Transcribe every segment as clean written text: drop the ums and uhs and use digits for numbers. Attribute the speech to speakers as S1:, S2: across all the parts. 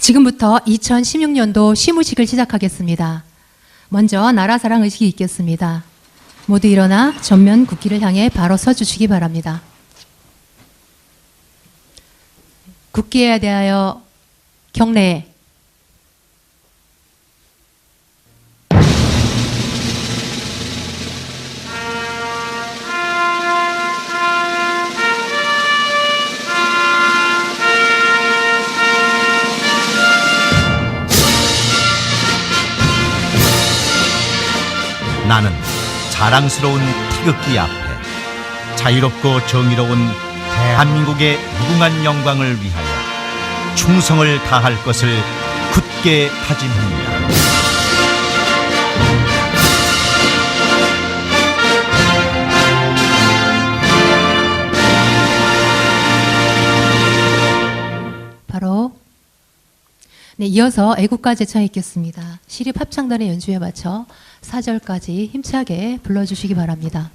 S1: 지금부터 2016년도 시무식을 시작하겠습니다. 먼저 나라사랑 의식이 있겠습니다. 모두 일어나 전면 국기를 향해 바로 서주시기 바랍니다. 국기에 대하여 경례.
S2: 나는 자랑스러운 태극기 앞에 자유롭고 정의로운 대한민국의 무궁한 영광을 위하여 충성을 다할 것을 굳게 다짐합니다.
S1: 바로 이어서 애국가 제창이 있겠습니다. 시립합창단의 연주에 맞춰 4절까지 힘차게 불러주시기 바랍니다.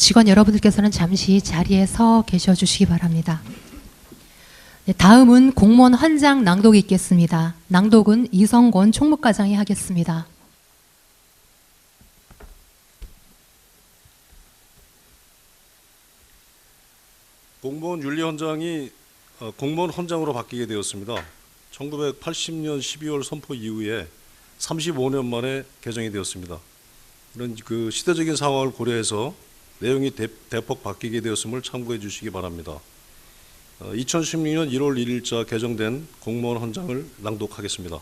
S1: 직원 여러분들께서는 잠시 자리에 서 계셔 주시기 바랍니다. 다음은 공무원 헌장 낭독이 있겠습니다. 낭독은 이성권 총무과장이 하겠습니다.
S3: 공무원 윤리헌장이 공무원 헌장으로 바뀌게 되었습니다. 1980년 12월 선포 이후에 35년 만에 개정이 되었습니다. 이런 그 시대적인 상황을 고려해서 내용이 대폭 바뀌게 되었음을 참고해 주시기 바랍니다. 2016년 1월 1일자 개정된 공무원 헌장을 낭독하겠습니다.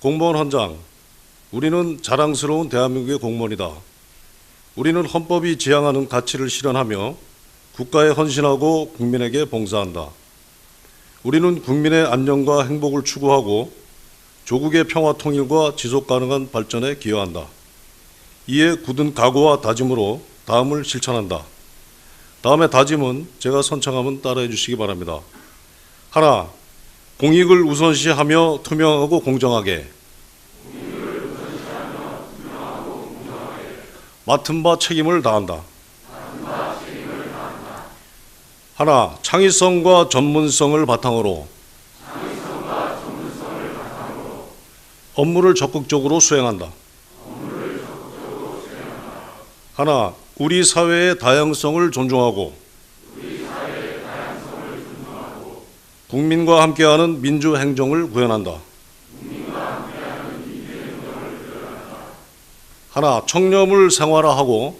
S3: 공무원 헌장. 우리는 자랑스러운 대한민국의 공무원이다. 우리는 헌법이 지향하는 가치를 실현하며 국가에 헌신하고 국민에게 봉사한다. 우리는 국민의 안녕과 행복을 추구하고 조국의 평화 통일과 지속 가능한 발전에 기여한다. 이에 굳은 각오와 다짐으로 다음을 실천한다. 다음의 다짐은 제가 선창하면 따라해 주시기 바랍니다. 하나, 공익을 우선시하며 투명하고 공정하게 맡은 바 책임을 다한다. 하나, 창의성과 전문성을 바탕으로 업무를 적극적으로 수행한다. 하나, 우리 사회의 다양성을 존중하고 국민과 함께하는 민주행정을 구현한다. 하나, 청렴을 생활화하고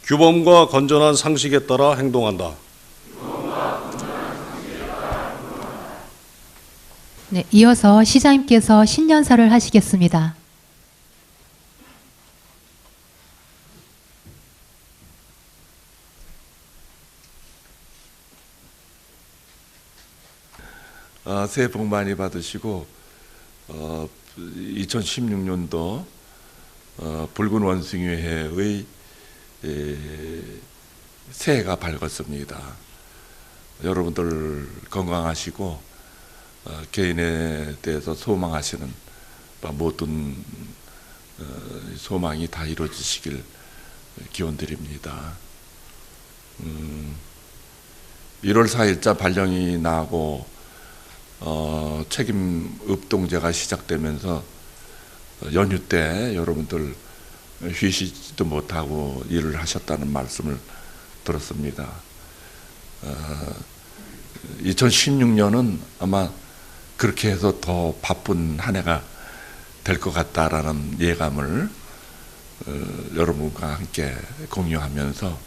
S3: 규범과 건전한 상식에 따라 행동한다.
S1: 네, 이어서 시장님께서 신년사를 하시겠습니다.
S4: 새해 복 많이 받으시고 2016년도 붉은 원숭이회의 새해가 밝았습니다. 여러분들 건강하시고 개인에 대해서 소망하시는 모든 소망이 다 이루어지시길 기원드립니다. 1월 4일자 발령이 나고 책임 읍동제가 시작되면서 연휴 때 여러분들 쉬시지도 못하고 일을 하셨다는 말씀을 들었습니다. 2016년은 아마 그렇게 해서 더 바쁜 한 해가 될 것 같다라는 예감을 여러분과 함께 공유하면서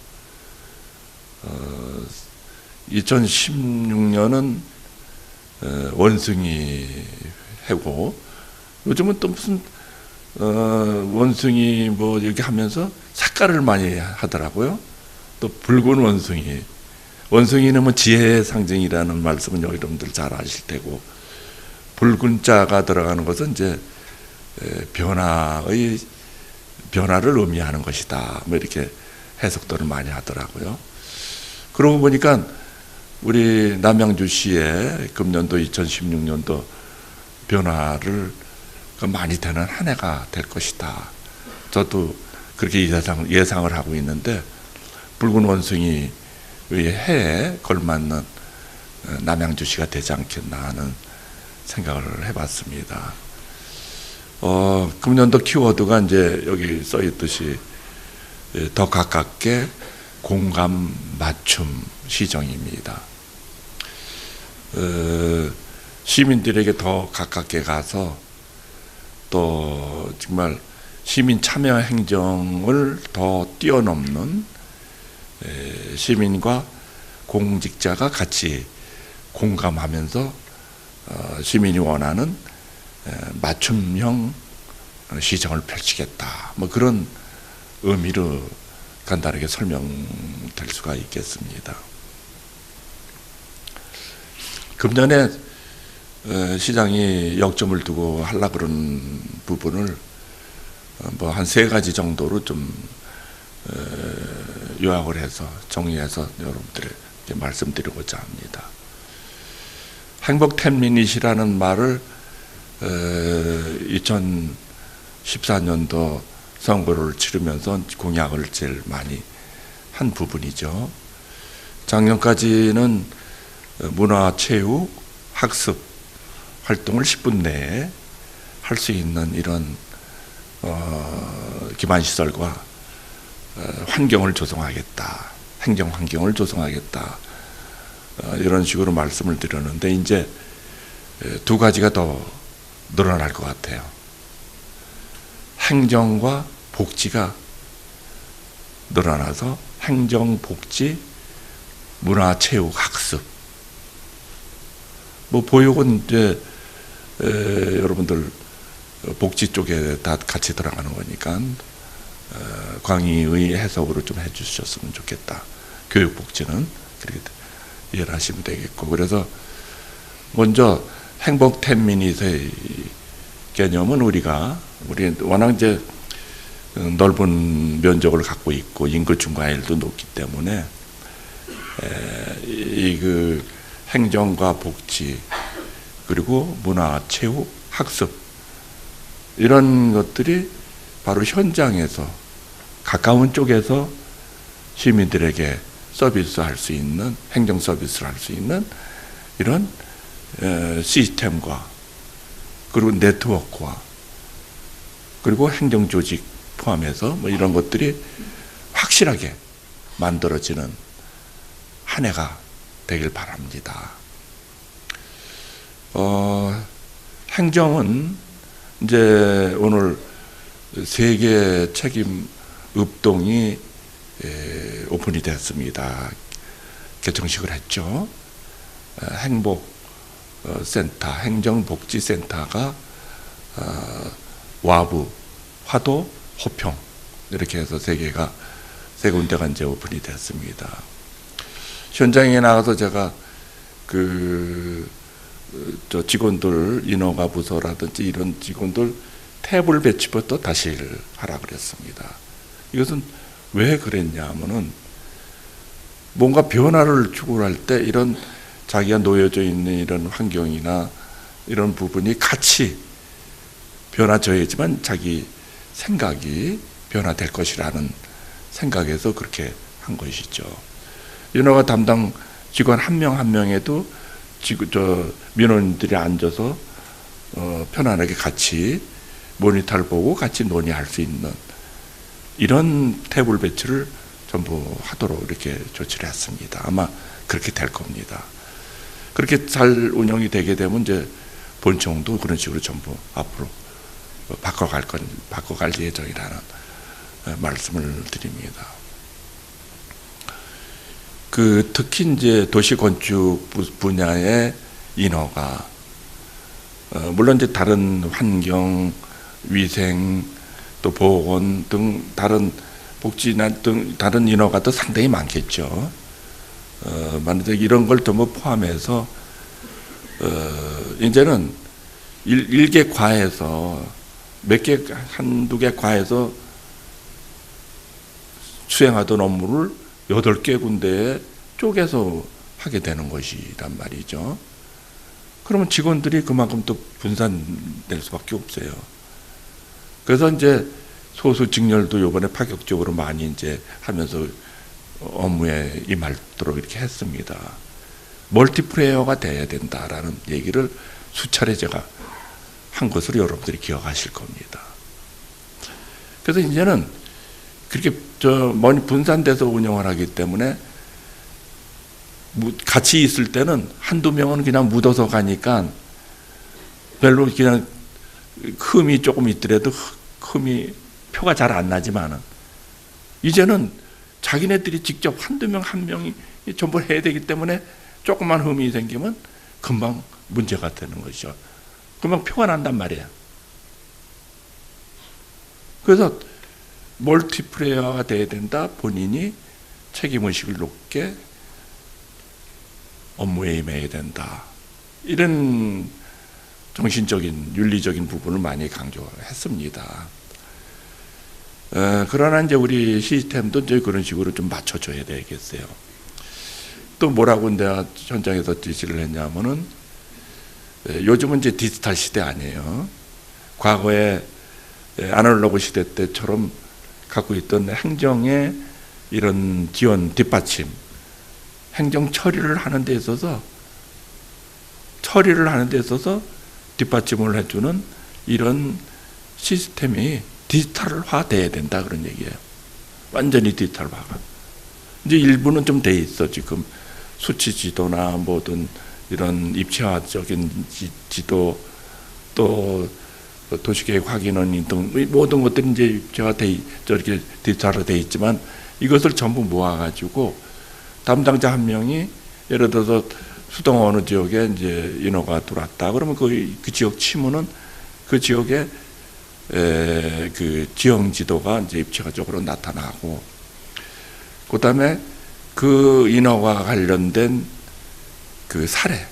S4: 2016년은 원숭이 해고, 요즘은 또 무슨 원숭이 뭐 이렇게 하면서 색깔을 많이 하더라고요. 또 붉은 원숭이, 원숭이는 뭐 지혜의 상징이라는 말씀은 여러분들 잘 아실 테고, 붉은 자가 들어가는 것은 이제 변화를 의미하는 것이다, 뭐 이렇게 해석들을 많이 하더라고요. 그러고 보니까 우리 남양주시의 금년도 2016년도 변화를 많이 되는 한 해가 될 것이다. 저도 그렇게 예상을 하고 있는데, 붉은 원숭이의 해에 걸맞는 남양주시가 되지 않겠나 하는 생각을 해봤습니다. 금년도 키워드가 이제 여기 써 있듯이 더 가깝게 공감 맞춤 시정입니다. 시민들에게 더 가깝게 가서 또 정말 시민 참여 행정을 더 뛰어넘는 시민과 공직자가 같이 공감하면서 시민이 원하는 맞춤형 시정을 펼치겠다, 뭐 그런 의미로 간단하게 설명될 수가 있겠습니다. 금년에 시장이 역점을 두고 하려고 그런 부분을 뭐 한 3가지 정도로 좀 요약을 해서 정리해서 여러분들에게 말씀드리고자 합니다. 행복템미닛이라는 말을 2014년도 선거를 치르면서 공약을 제일 많이 한 부분이죠. 작년까지는 문화, 체육, 학습 활동을 10분 내에 할 수 있는 이런 기반시설과 환경을 조성하겠다, 행정 환경을 조성하겠다, 이런 식으로 말씀을 드렸는데, 이제 2가지가 더 늘어날 것 같아요. 행정과 복지가 늘어나서 행정, 복지, 문화, 체육, 학습, 뭐 보육은 이제 여러분들 복지 쪽에 다 같이 들어가는 거니까 광의의 해석으로 좀 해주셨으면 좋겠다. 교육복지는 그렇게 이해를 하시면 되겠고, 그래서 먼저 행복 10미닛의 개념은 우리 워낙 이제 넓은 면적을 갖고 있고 인구 증가율도 높기 때문에 그 행정과 복지 그리고 문화, 체육, 학습 이런 것들이 바로 현장에서 가까운 쪽에서 시민들에게 서비스할 수 있는 행정 서비스를 할 수 있는 이런 시스템과 그리고 네트워크와 그리고 행정 조직 포함해서 뭐 이런 것들이 확실하게 만들어지는 한 해가 되길 바랍니다. 행정은 이제 오늘 세계 책임 읍동이 오픈이 됐습니다. 개청식을 했죠. 행복센터, 행정복지센터가 와부, 화도, 호평 이렇게 해서 세 군데가 이제 오픈이 됐습니다. 현장에 나가서 제가 저 직원들 인허가 부서라든지 이런 직원들 탭을 배치부터 다시 하라 그랬습니다. 이것은 왜 그랬냐 하면은 뭔가 변화를 추구할 때 이런 자기가 놓여져 있는 이런 환경이나 이런 부분이 같이 변화져야지만 자기 생각이 변화될 것이라는 생각에서 그렇게 한 것이죠. 인허가 담당 직원 한 명 한 명에도 민원인들이 앉아서 편안하게 같이 모니터를 보고 같이 논의할 수 있는 이런 테이블 배치를 전부 하도록 이렇게 조치를 했습니다. 아마 그렇게 될 겁니다. 그렇게 잘 운영이 되게 되면 이제 본청도 그런 식으로 전부 앞으로 바꿔갈 예정이라는 말씀을 드립니다. 특히 이제 도시 건축 분야의 인허가, 물론 이제 다른 환경, 위생, 또 보건 등 다른 복지나 등 다른 인허가도 상당히 많겠죠. 만약에 이런 걸 전부 포함해서 이제는 일개 과에서 한두 개 과에서 수행하던 업무를 8개 군데에 쪼개서 하게 되는 것이란 말이죠. 그러면 직원들이 그만큼 또 분산될 수밖에 없어요. 그래서 이제 소수 직렬도 이번에 파격적으로 많이 이제 하면서 업무에 임하도록 이렇게 했습니다. 멀티플레이어가 돼야 된다라는 얘기를 수차례 제가 한 것으로 여러분들이 기억하실 겁니다. 그래서 이제는 그렇게 많이 분산돼서 운영을 하기 때문에 같이 있을 때는 한두 명은 그냥 묻어서 가니까 별로 그냥 흠이 조금 있더라도 표가 잘 안 나지만은 이제는 자기네들이 직접 한두 명 한 명이 전부 해야 되기 때문에 조금만 흠이 생기면 금방 문제가 되는 것이죠. 금방 표가 난단 말이에요. 그래서 멀티플레이어가 돼야 된다. 본인이 책임의식을 높게 업무에 임해야 된다. 이런 정신적인, 윤리적인 부분을 많이 강조했습니다. 그러나 이제 우리 시스템도 이제 그런 식으로 좀 맞춰줘야 되겠어요. 또 뭐라고 내가 현장에서 지시를 했냐면은 요즘은 이제 디지털 시대 아니에요. 과거에 아날로그 시대 때처럼 갖고 있던 행정의 이런 지원, 뒷받침, 행정 처리를 하는 데 있어서 뒷받침을 해주는 이런 시스템이 디지털화 돼야 된다 그런 얘기예요. 완전히 디지털화가. 이제 일부는 좀 돼 있어. 지금 수치 지도나 뭐든 이런 입체화적인 지도 또 도시계획 확인원 등 모든 것들이 이제 입체화 저렇게 디지털화 돼 있지만 이것을 전부 모아가지고 담당자 한 명이 예를 들어서 수동 어느 지역에 이제 인허가 들어왔다. 그러면 그 지역 치무는 그 지역에 그 지형 지도가 이제 입체적으로 나타나고, 그다음에 그 인허가 관련된 그 사례,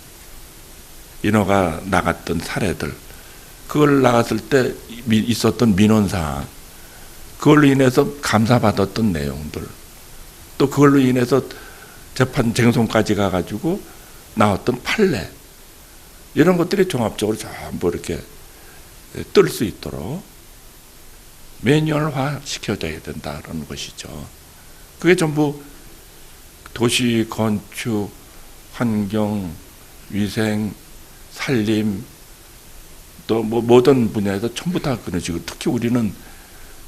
S4: 인허가 나갔던 사례들, 그걸 나갔을 때 있었던 민원사항, 그걸로 인해서 감사받았던 내용들, 또 그걸로 인해서 재판 쟁송까지 가가지고 나왔던 판례, 이런 것들이 종합적으로 전부 이렇게 뜰 수 있도록 매뉴얼화 시켜줘야 된다는 것이죠. 그게 전부 도시 건축, 환경, 위생, 산림, 또 뭐 모든 분야에서 전부 다 그런 식으로, 특히 우리는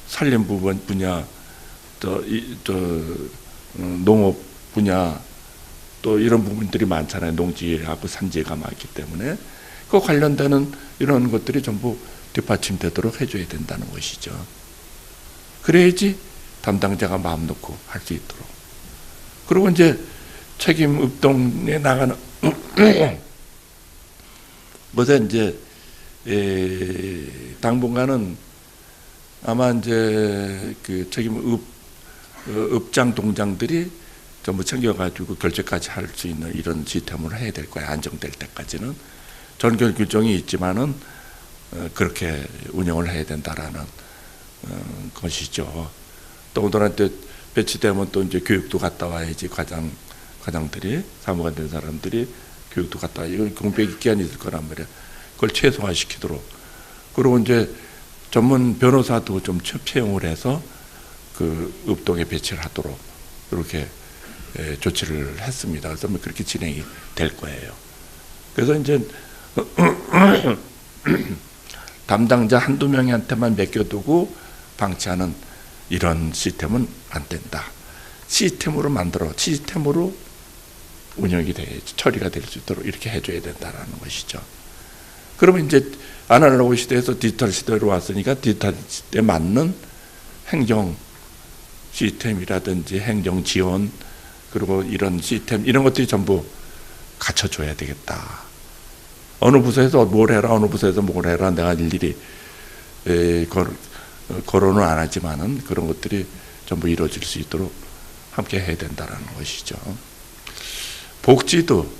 S4: 산림 부분 분야, 또 농업 분야, 또 이런 부분들이 많잖아요. 농지하고 산지가 많기 때문에 그 관련되는 이런 것들이 전부 뒷받침되도록 해줘야 된다는 것이죠. 그래야지 담당자가 마음 놓고 할 수 있도록. 그리고 이제 책임 읍동에 나가는 것에 이제 당분간은 아마 이제 그 책임 읍장 동장들이 전부 챙겨가지고 결제까지 할 수 있는 이런 시스템으로 해야 될 거예요. 안정될 때까지는. 전결 규정이 있지만은 그렇게 운영을 해야 된다라는 것이죠. 또 오늘한테 배치되면 또 이제 교육도 갔다 와야지. 과장들이, 사무관 된 사람들이 교육도 갔다 와. 이건 공백 기한이 있을 거란 말이에요. 그걸 최소화시키도록. 그리고 이제 전문 변호사도 좀 채용을 해서 그 읍동에 배치를 하도록 이렇게 조치를 했습니다. 그래서 그렇게 진행이 될 거예요. 그래서 이제 담당자 한두 명한테만 맡겨두고 방치하는 이런 시스템은 안 된다. 시스템으로 운영이 돼야지, 처리가 될 수 있도록 이렇게 해줘야 된다는 것이죠. 그러면 이제 아날로그 시대에서 디지털 시대로 왔으니까 디지털 시대에 맞는 행정 시스템이라든지 행정 지원, 그리고 이런 시스템, 이런 것들이 전부 갖춰줘야 되겠다. 어느 부서에서 뭘 해라, 어느 부서에서 뭘 해라, 내가 일일이 거론은 안 하지만은 그런 것들이 전부 이루어질 수 있도록 함께 해야 된다는 것이죠. 복지도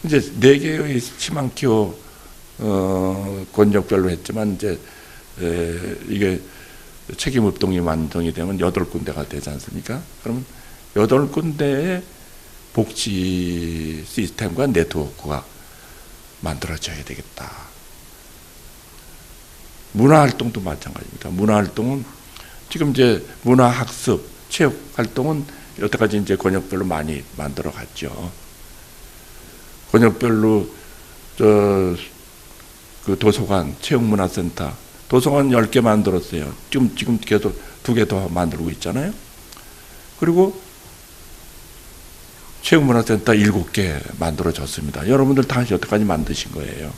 S4: 이제 4개의 희망기호 권역별로 했지만 이제 이게 책임읍동이 완성이 되면 8군데가 되지 않습니까? 그러면 8군데의 복지 시스템과 네트워크가 만들어져야 되겠다. 문화활동도 마찬가지입니다. 문화활동은 지금 이제 문화학습, 체육활동은 여태까지 이제 권역별로 많이 만들어 갔죠. 권역별로 그 도서관, 체육문화센터, 도서관 10개 만들었어요. 지금 계속 2개 더 만들고 있잖아요. 그리고 체육문화센터 7개 만들어졌습니다. 여러분들 다 여태까지 만드신 거예요.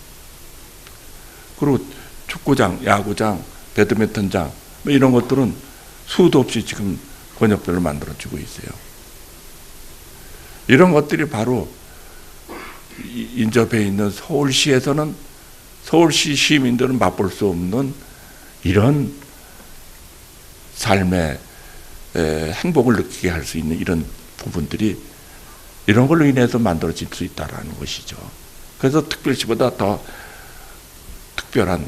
S4: 그리고 축구장, 야구장, 배드민턴장 뭐 이런 것들은 수도 없이 지금 권역별로 만들어지고 있어요. 이런 것들이 바로 인접해 있는 서울시에서는, 서울시 시민들은 맛볼 수 없는 이런 삶의 행복을 느끼게 할 수 있는 이런 부분들이 이런 걸로 인해서 만들어질 수 있다는 것이죠. 그래서 특별시보다 더 특별한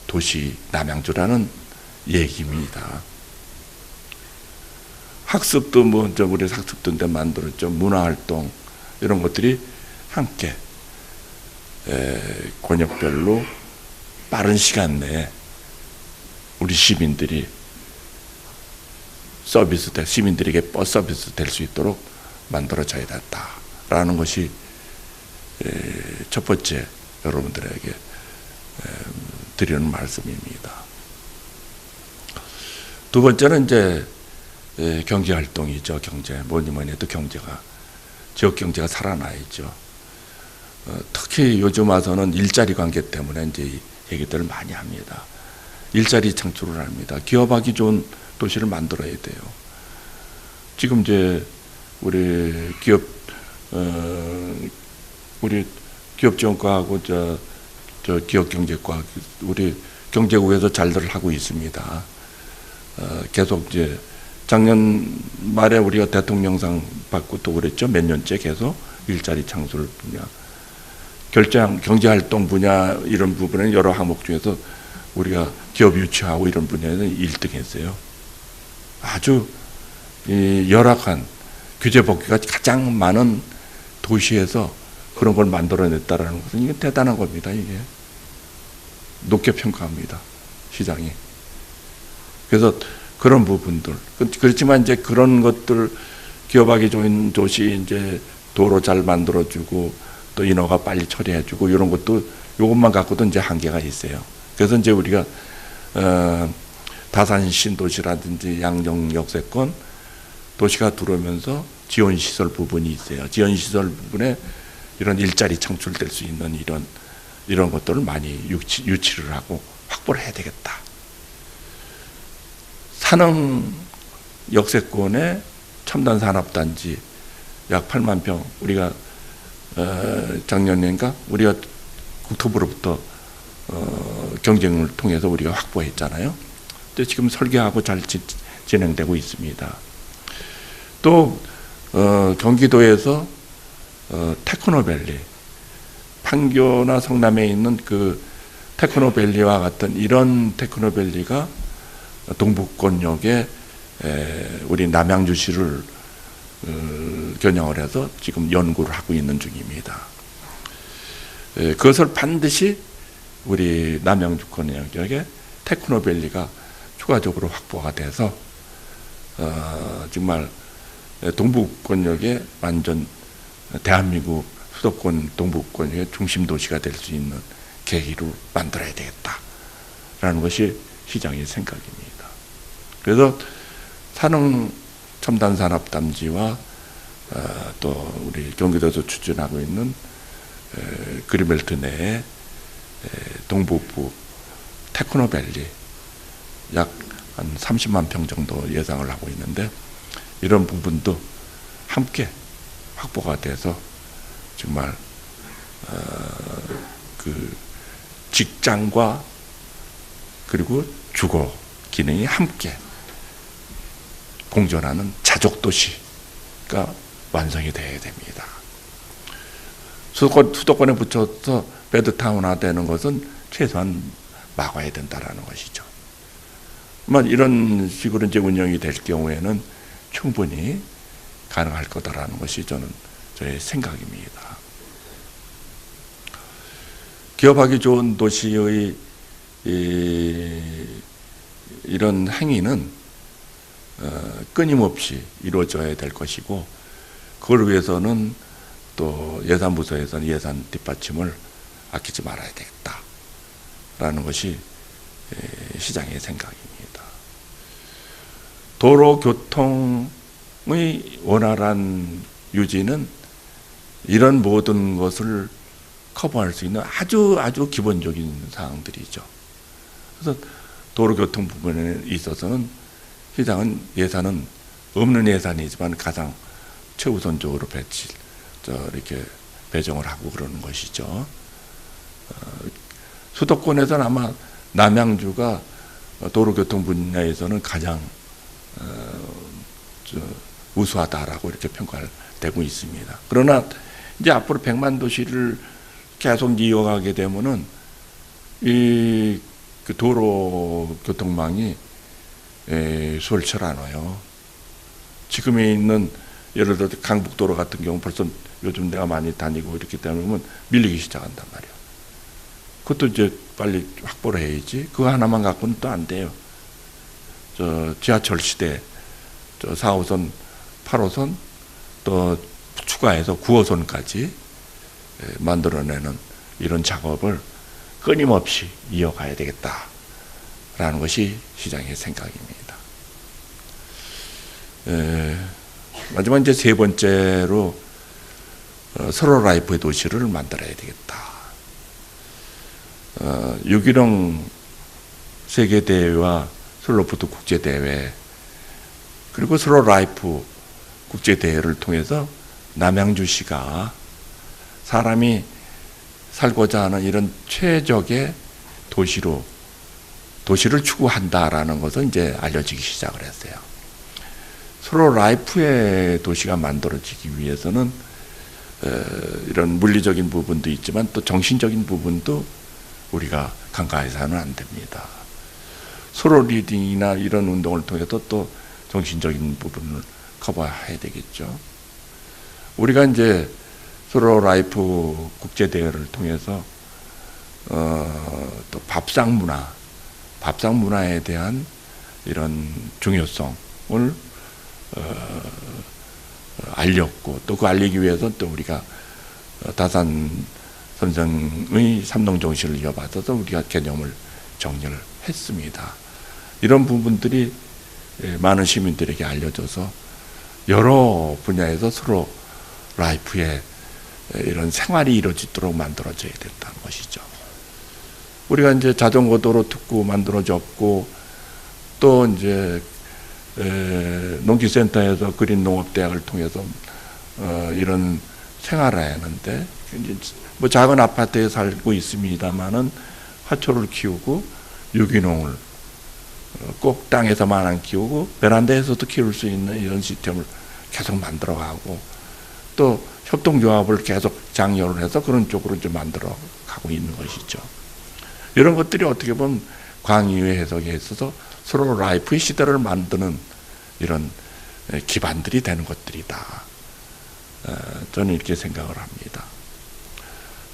S4: 도시 남양주라는 얘기입니다. 학습도 우리 학습도인데 만들었죠. 문화활동 이런 것들이 함께 권역별로 빠른 시간 내에 우리 시민들이 시민들에게 버스 서비스 될 수 있도록 만들어져야 된다라는 것이 첫 번째 여러분들에게 드리는 말씀입니다. 두 번째는 이제 경제활동이죠. 뭐니 해도 경제가, 지역 경제가 살아나야죠. 특히 요즘 와서는 일자리 관계 때문에 이제 얘기들을 많이 합니다. 일자리 창출을 합니다. 기업하기 좋은 도시를 만들어야 돼요. 지금 이제 우리 기업지원과하고 기업경제과, 우리 경제국에서 잘들 하고 있습니다. 계속 이제 작년 말에 우리가 대통령상 받고 또 그랬죠. 몇 년째 계속 일자리 창출 분야, 경제활동 분야 이런 부분에 여러 항목 중에서 우리가 기업 유치하고 이런 분야에서 1등 했어요. 아주 열악한 규제 법규가 가장 많은 도시에서 그런 걸 만들어냈다라는 것은 이게 대단한 겁니다. 이게 높게 평가합니다. 시장이. 그래서 그런 부분들. 그렇지만 이제 그런 것들 기업하기 좋은 도시 이제 도로 잘 만들어주고 또 인허가 빨리 처리해주고 이런 것도 이것만 갖고도 이제 한계가 있어요. 그래서 이제 우리가 다산 신도시라든지 양정 역세권 도시가 들어오면서 지원시설 부분이 있어요. 지원시설 부분에 이런 일자리 창출될 수 있는 이런 것들을 많이 유치를 하고 확보를 해야 되겠다. 산흥 역세권의 첨단 산업단지 약 8만 평 우리가 작년인가 우리가 국토부로부터 경쟁을 통해서 우리가 확보했잖아요. 근데 지금 설계하고 잘 진행되고 있습니다. 또 경기도에서 테크노밸리, 판교나 성남에 있는 그 테크노밸리와 같은 이런 테크노밸리가 동북권역에 우리 남양주시를 겨냥을 해서 지금 연구를 하고 있는 중입니다. 그것을 반드시 우리 남양주권역에 테크노밸리가 추가적으로 확보가 돼서 정말 동북권역에 완전 대한민국 수도권 동북권역의 중심 도시가 될 수 있는 계기로 만들어야 되겠다라는 것이 시장의 생각입니다. 그래서 산흥 첨단 산업 단지와 또 우리 경기도에서 추진하고 있는 그린벨트 내에 동북부 테크노밸리 약 한 30만 평 정도 예상을 하고 있는데 이런 부분도 함께 확보가 돼서 정말 그 직장과 그리고 주거 기능이 함께 공존하는 자족도시가 완성이 돼야 됩니다. 수도권에 붙여서 배드타운화 되는 것은 최소한 막아야 된다라는 것이죠. 이런 식으로 이제 운영이 될 경우에는 충분히 가능할 거다라는 것이 저의 생각입니다. 기업하기 좋은 도시의 이런 행위는 끊임없이 이루어져야 될 것이고 그걸 위해서는 또 예산부서에서는 예산 뒷받침을 아끼지 말아야 되겠다라는 것이 시장의 생각입니다. 도로 교통의 원활한 유지는 이런 모든 것을 커버할 수 있는 아주 기본적인 사항들이죠. 그래서 도로교통 부분에 있어서는 시장은 예산은 없는 예산이지만 가장 최우선적으로 이렇게 배정을 하고 그러는 것이죠. 수도권에서는 아마 남양주가 도로교통 분야에서는 가장 우수하다라고 이렇게 평가되고 있습니다. 그러나 이제 앞으로 100만 도시를 계속 이어가게 되면은 그 도로 교통망이 수월치 않아요. 지금에 있는 예를 들어 강북도로 같은 경우 벌써 요즘 내가 많이 다니고 이렇기 때문에 밀리기 시작한단 말이에요. 그것도 이제 빨리 확보를 해야지. 그거 하나만 갖고는 또 안 돼요. 지하철 시대 4호선, 8호선 또 추가해서 9호선까지 만들어내는 이런 작업을 끊임없이 이어가야 되겠다라는 것이 시장의 생각입니다. 마지막 이제 세 번째로 서로 라이프의 도시를 만들어야 되겠다. 6.15 세계대회와 슬로푸드 국제대회 그리고 서로 라이프 국제대회를 통해서 남양주시가 사람이 살고자 하는 이런 최적의 도시로 도시를 추구한다라는 것은 이제 알려지기 시작을 했어요. 서로 라이프의 도시가 만들어지기 위해서는 이런 물리적인 부분도 있지만 또 정신적인 부분도 우리가 간과해서는 안 됩니다. 서로 리딩이나 이런 운동을 통해서 또 정신적인 부분을 커버해야 되겠죠. 우리가 이제 서로 라이프 국제대회를 통해서 또 밥상 문화에 대한 이런 중요성을 알렸고, 또 그 알리기 위해서 또 우리가 다산 선생의 삼농정신을 이어받아서 우리가 개념을 정리를 했습니다. 이런 부분들이 많은 시민들에게 알려져서 여러 분야에서 서로 라이프에 이런 생활이 이루어지도록 만들어져야 된다는 것이죠. 우리가 이제 자전거 도로 특구 만들어졌고, 또 이제 농기센터에서 그린 농업대학을 통해서 이런 생활을 하는데, 뭐 작은 아파트에 살고 있습니다만은 화초를 키우고 유기농을 꼭 땅에서만 안 키우고 베란다에서도 키울 수 있는 이런 시스템을 계속 만들어가고, 또 협동조합을 계속 장려를 해서 그런 쪽으로 이제 만들어 가고 있는 것이죠. 이런 것들이 어떻게 보면 광의의 해석에 있어서 서로 라이프의 시대를 만드는 이런 기반들이 되는 것들이다. 저는 이렇게 생각을 합니다.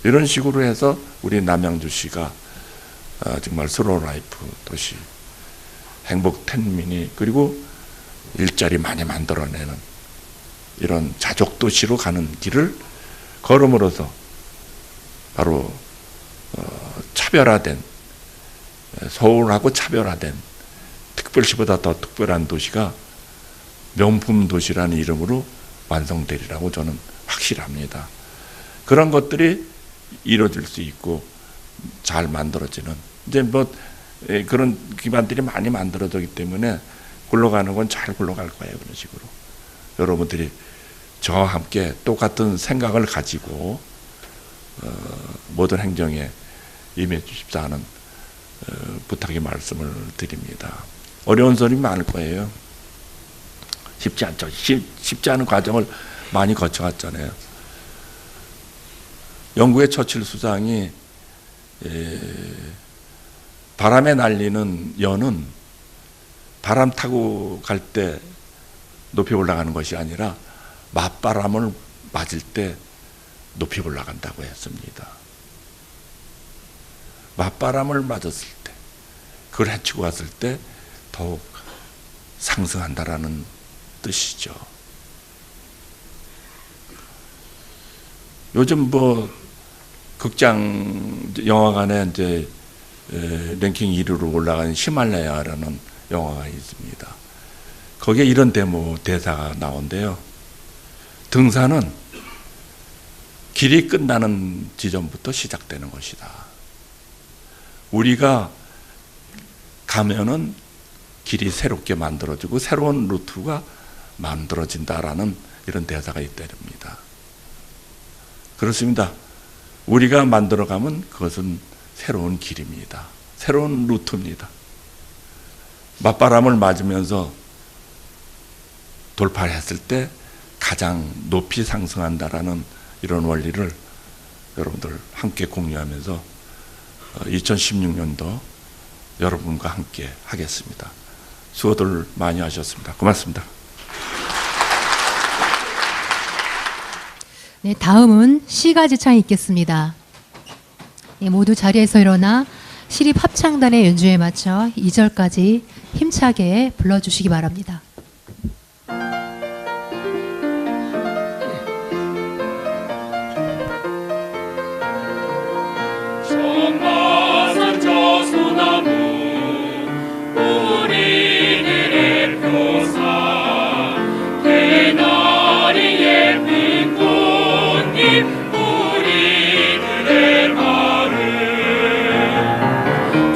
S4: 이런 식으로 해서 우리 남양주시가 정말 서로 라이프 도시, 행복 텐미니, 그리고 일자리 많이 만들어내는 이런 자족 도시로 가는 길을 걸음으로써 바로 차별화된, 서울하고 차별화된 특별시보다 더 특별한 도시가 명품 도시라는 이름으로 완성되리라고 저는 확실합니다. 그런 것들이 이루어질 수 있고 잘 만들어지는, 이제 뭐 그런 기반들이 많이 만들어졌기 때문에 굴러가는 건 잘 굴러갈 거예요. 그런 식으로 여러분들이 저와 함께 똑같은 생각을 가지고 모든 행정에 임해 주십사 하는 부탁의 말씀을 드립니다. 어려운 소리 많을 거예요. 쉽지 않죠. 쉽지 않은 과정을 많이 거쳐갔잖아요. 영국의 처칠 수상이 바람에 날리는 연은 바람 타고 갈 때 높이 올라가는 것이 아니라 맞바람을 맞을 때 높이 올라간다고 했습니다. 맞바람을 맞았을 때, 그걸 헤치고 갔을 때 더욱 상승한다라는 뜻이죠. 요즘 뭐 극장 영화관에 이제 랭킹 1위로 올라간 히말라야라는 영화가 있습니다. 거기에 이런 대사가 나온대요. 등산은 길이 끝나는 지점부터 시작되는 것이다. 우리가 가면은 길이 새롭게 만들어지고 새로운 루트가 만들어진다라는 이런 대사가 있답니다. 그렇습니다. 우리가 만들어가면 그것은 새로운 길입니다. 새로운 루트입니다. 맞바람을 맞으면서 돌파를 했을 때 가장 높이 상승한다라는 이런 원리를 여러분들 함께 공유하면서 2016년도 여러분과 함께 하겠습니다. 수고들 많이 하셨습니다. 고맙습니다.
S1: 네, 다음은 시가지창이 있겠습니다. 네, 모두 자리에서 일어나 시립합창단의 연주에 맞춰 2절까지 힘차게 불러주시기 바랍니다.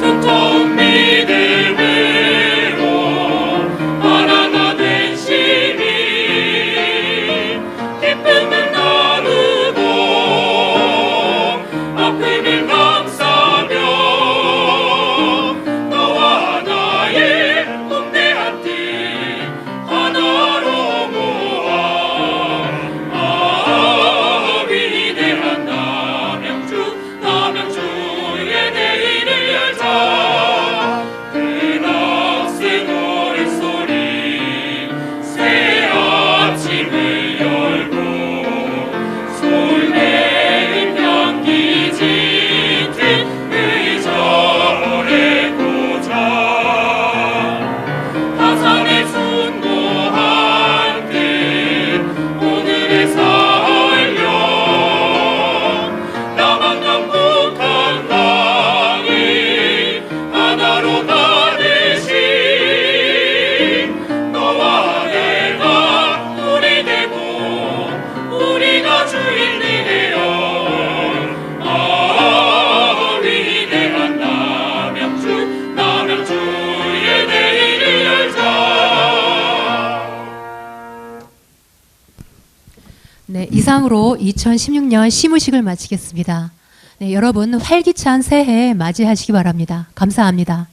S5: 두터운 믿음으로 하나님
S1: 네, 이상으로 2016년 시무식을 마치겠습니다. 네, 여러분 활기찬 새해 맞이하시기 바랍니다. 감사합니다.